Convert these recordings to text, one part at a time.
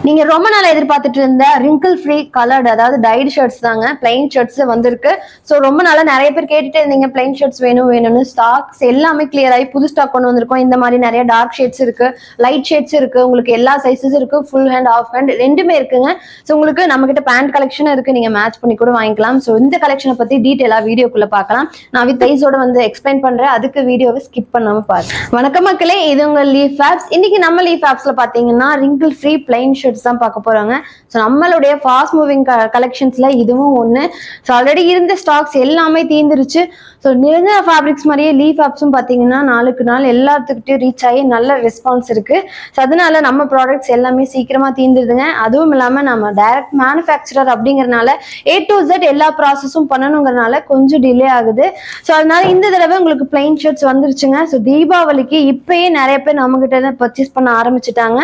நீங்க ரொம்ப நாள் எதிர்பார்த்துட்டு இருந்த wrinkle free colored அதாவது dyed shirts தாங்க plain shirts வந்திருக்கு. சோ ரொம்ப நாளா நிறைய பேர் கேட்டுட்டே இருந்தீங்க plain shirts வேணும்னு. ஸ்டாக்ஸ் எல்லாமே கிளியர் ஆகி புது ஸ்டாக் கொண்டு வந்திருக்கோம். இந்த மாதிரி நிறைய டார்க் ஷேட்ஸ் இருக்கு, லைட் ஷேட்ஸ் இருக்கு, உங்களுக்கு எல்லா சைஸஸ் இருக்கு, ஃபுல் ஹேண்ட் ஆஃப் ஹேண்ட் ரெண்டுமே இருக்குங்க. சோ உங்களுக்கு நம்ம கிட்ட பேண்ட் கலெக்ஷன் இருக்கு, நீங்க மேட்ச் பண்ணி கூட வாங்கிக்கலாம். சோ இந்த கலெக்ஷனை பத்தி டீடைலா வீடியோக்குள்ள பார்க்கலாம். நான் வித் சைஸோட வந்து எக்ஸ்பிளைன் பண்றேன், அதுக்கு வீடியோவை ஸ்கிப் பண்ணாம பாருங்க. வணக்கம் மக்களே, இது உங்க லீஃப் ஃபேப்ஸ். இன்னைக்கு நம்ம லீஃப் ஃபேப்ஸ்ல பாத்தீங்கன்னா wrinkle free plain shirts தான் பார்க்க போறாங்க. ஸோ நம்மளுடைய ஃபாஸ்ட் மூவிங் கலெக்ஷன்ஸ்ல இதுவும் ஒன்று. ஸோ ஆல்ரெடி இருந்த ஸ்டாக்ஸ் எல்லாமே தீர்ந்துருச்சு. ஸோ நிறைய ஃபேப்ரிக்ஸ் மாதிரியே லீஃப் ஃபேப்ஸும் பார்த்தீங்கன்னா நாளுக்கு நாள் எல்லாத்துக்கிட்டையும் ரீச் ஆகி நல்ல ரெஸ்பான்ஸ் இருக்கு. ஸோ அதனால நம்ம ப்ராடக்ட்ஸ் எல்லாமே சீக்கிரமா தீர்ந்துருதுங்க. அதுவும் இல்லாமல் நம்ம டைரக்ட் மேனுஃபேக்சரர் அப்படிங்கறதுனால A to Z எல்லா ப்ராசஸும் பண்ணணுங்கிறதுனால கொஞ்சம் டிலே ஆகுது. ஸோ அதனால இந்த தடவை உங்களுக்கு பிளைன் ஷர்ட்ஸ் வந்துருச்சுங்க. ஸோ தீபாவளிக்கு இப்பயே நிறைய பேர் நம்ம கிட்ட பர்ச்சேஸ் பண்ண ஆரம்பிச்சுட்டாங்க.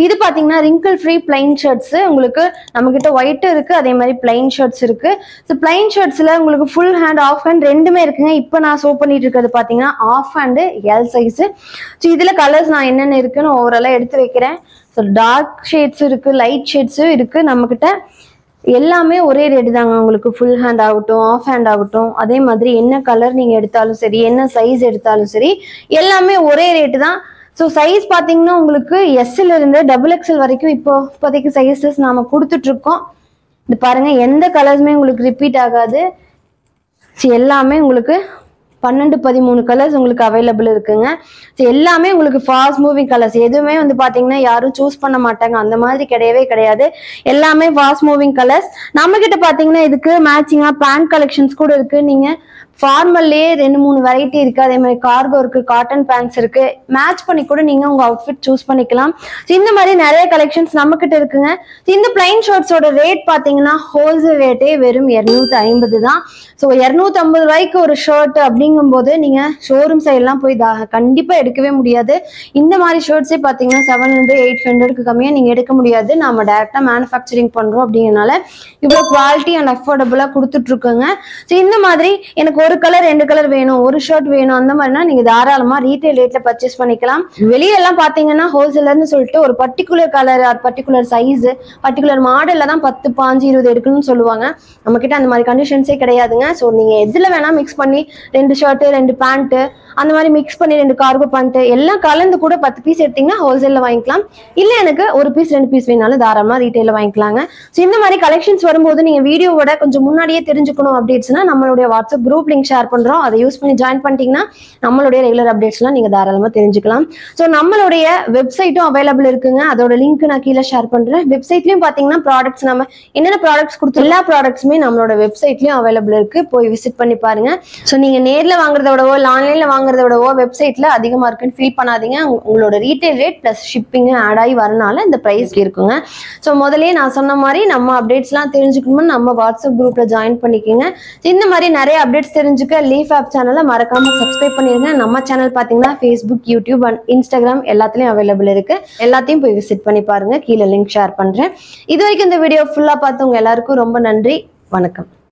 இது பார்த்தீங்கன்னா wrinkle free பிளைன் ஷர்ட்ஸ். உங்களுக்கு நம்ம கிட்ட ஒயிட் இருக்கு, அதே மாதிரி பிளைன் ஷர்ட்ஸ் இருக்கு. ஸோ பிளைன் ஷர்ட்ஸ்ல உங்களுக்கு ஃபுல் ஹேண்ட் ஆஃப் ஹேண்ட் ரெண்டுமே இருக்குங்க. இப்போ நான் ஷோ பண்ணிட்டு இருக்கிறது பாத்தீங்கன்னா half hand L size. So இதுல கலர்ஸ் நான் என்னென்ன இருக்குன்னு ஓவராலா எடுத்து வைக்கிறேன். ஸோ டார்க் ஷேட்ஸ் இருக்கு, லைட் ஷேட்ஸும் இருக்கு நம்ம கிட்ட. எல்லாமே ஒரே ரேட்டு தாங்க. உங்களுக்கு ஃபுல் ஹேண்ட் ஆகட்டும், ஆஃப் ஹேண்ட் ஆகட்டும், அதே மாதிரி என்ன கலர் நீங்க எடுத்தாலும் சரி, என்ன சைஸ் எடுத்தாலும் சரி, எல்லாமே ஒரே ரேட்டு தான். ஸோ சைஸ் பார்த்தீங்கன்னா உங்களுக்கு எஸ்ல இருந்து XXL வரைக்கும் இப்போதைக்கு சைஸஸ் நாம கொடுத்துட்டு இருக்கோம். இது பாருங்க, எந்த கலர்ஸுமே உங்களுக்கு ரிப்பீட் ஆகாது. எல்லாமே உங்களுக்கு 12-13 கலர்ஸ் உங்களுக்கு அவைலபிள் இருக்குங்க. ஸோ எல்லாமே உங்களுக்கு ஃபாஸ்ட் மூவிங் கலர்ஸ். எதுவுமே வந்து பார்த்தீங்கன்னா யாரும் சூஸ் பண்ண மாட்டாங்க, அந்த மாதிரி கிடையவே கிடையாது. எல்லாமே ஃபாஸ்ட் மூவிங் கலர்ஸ். நம்ம கிட்ட பார்த்தீங்கன்னா இதுக்கு மேட்சிங்காக பேண்ட் கலெக்ஷன்ஸ் கூட இருக்கு. நீங்க ஃபார்மல்லே 2-3 வெரைட்டி இருக்கு, அதே மாதிரி கார்கோ இருக்கு, காட்டன் பேண்ட்ஸ் இருக்கு. மேட்ச் பண்ணி கூட நீங்க உங்க அவுட்ஃபிட் சூஸ் பண்ணிக்கலாம். இந்த மாதிரி நிறைய கலெக்ஷன்ஸ் நம்ம கிட்ட இருக்குங்க. இந்த பிளைன் ஷர்ட்ஸோட ரேட் பாத்தீங்கன்னா ஹோல்சேல் ரேட்டே வெறும் 250 தான். ஸோ 250 ரூபாய்க்கு ஒரு ஷர்ட் அப்படிங்கும் போது நீங்க ஷோரூம் சைட்லாம் போய் கண்டிப்பா எடுக்கவே முடியாது. இந்த மாதிரி ஷர்ட்ஸே பாத்தீங்கன்னா 700-800க்கு கம்மியா நீங்க எடுக்க முடியாது. நாம டைரக்டா மேனுஃபேக்சரிங் பண்றோம் அப்படிங்கறனால இவ்வளவு குவாலிட்டி அண்ட் அஃபோர்டபுளா கொடுத்துட்டு இருக்கோங்க. ஸோ இந்த மாதிரி எனக்கு ஒரு கலர் 2 கலர் வேணும், ஒரு ஷர்ட் வேணும், அந்த மாதிரினா நீங்க தாராளமா ரீட்டைல் ரேட்ல பர்ச்சேஸ் பண்ணிக்கலாம். வெளியே எல்லாம் பாத்தீங்கன்னா ஹோல்சேலர்னு சொல்லிட்டு ஒரு particular colour, particular size, particular மாடல்ல தான் 10, 5, 20 எடுக்கணும்னு சொல்லுவாங்க. நம்ம கிட்ட அந்த மாதிரி கண்டிஷன்ஸே கிடையாதுங்க. ஸோ நீங்க எதுல வேணா மிக்ஸ் பண்ணி 2 ஷர்ட் 2 பேண்ட் அந்த மாதிரி மிக்ஸ் பண்ணி 2 கார்கோ பேண்ட் எல்லாம் கலந்து கூட 10 பீஸ் எடுத்தீங்கன்னா ஹோல்சேல்ல வாங்கிக்கலாம். இல்ல எனக்கு ஒரு பீஸ் 2 பீஸ் வேணாலும் தாராளமா ரீட்டைல வாங்கிக்கலாங்க. ஸோ இந்த மாதிரி கலெக்ஷன்ஸ் வரும்போது நீங்க வீடியோவோட கொஞ்சம் முன்னாடியே தெரிஞ்சுக்கணும் அப்படின்னா நம்மளுடைய வாட்ஸ்அப் குரூப் லிங்க் ஷேர் பண்றோம். அதை யூஸ் பண்ணி ஜாயின் பண்ணிட்டீங்கன்னா நம்மளுடைய ரெகுலர் அப்டேட்ஸ்லாம் நீங்க தாராளமா தெரிஞ்சுக்கலாம். ஸோ நம்மளுடைய வெப்சைட்டும் அவைலபிள் இருக்குங்க. அதோட லிங்க் நான் கீழே ஷேர் பண்றேன். வெப்சைட்லயும் பாத்தீங்கன்னா ப்ராடக்ட்ஸ் நம்ம என்னென்ன ப்ராடக்ட்ஸ் கொடுத்து எல்லா ப்ராடக்ட்ஸுமே நம்மளோட வெப்சைட்லயும் அவைலபிள் இருக்கு. போய் விசிட் பண்ணி பாருங்க. ஸோ நீங்க நேர்ல வாங்குறத விடவோ இல்ல ஆன்லைன்ல வாங்குறத விடவோ வெப்சைட்ல அதிகமா இருக்குன்னு ஃபீல் பண்ணாதீங்க. உங்களோட retail rate plus shipping add ஆகி வரனால இந்த பிரைஸ் இருக்குங்க. ஸோ முதல்லயே நான் சொன்ன மாதிரி நம்ம அப்டேட்ஸ்லாம் தெரிஞ்சுக்கணும்னு நம்ம வாட்ஸ்அப் குரூப்ல ஜாயின் பண்ணிக்கோங்க. இந்த மாதிரி நிறைய அப்டேட்ஸ் தெரிஞ்சுக்க லீஃப் ஆப் சேனலை மறக்காம சப்ஸ்கிரைப் பண்ணிருங்க. நம்ம சேனல் பாத்தீங்கன்னா Facebook, YouTube அண்ட் Instagram எல்லாத்துலயும் அவைலபிள் இருக்கு. எல்லாத்தையும் போய் விசிட் பண்ணி பாருங்க. கீழே லிங்க் ஷேர் பண்றேன். இது வரைக்கும் இந்த வீடியோ ஃபுல்லா பார்த்தவங்க எல்லாருக்கும் ரொம்ப நன்றி. வணக்கம்.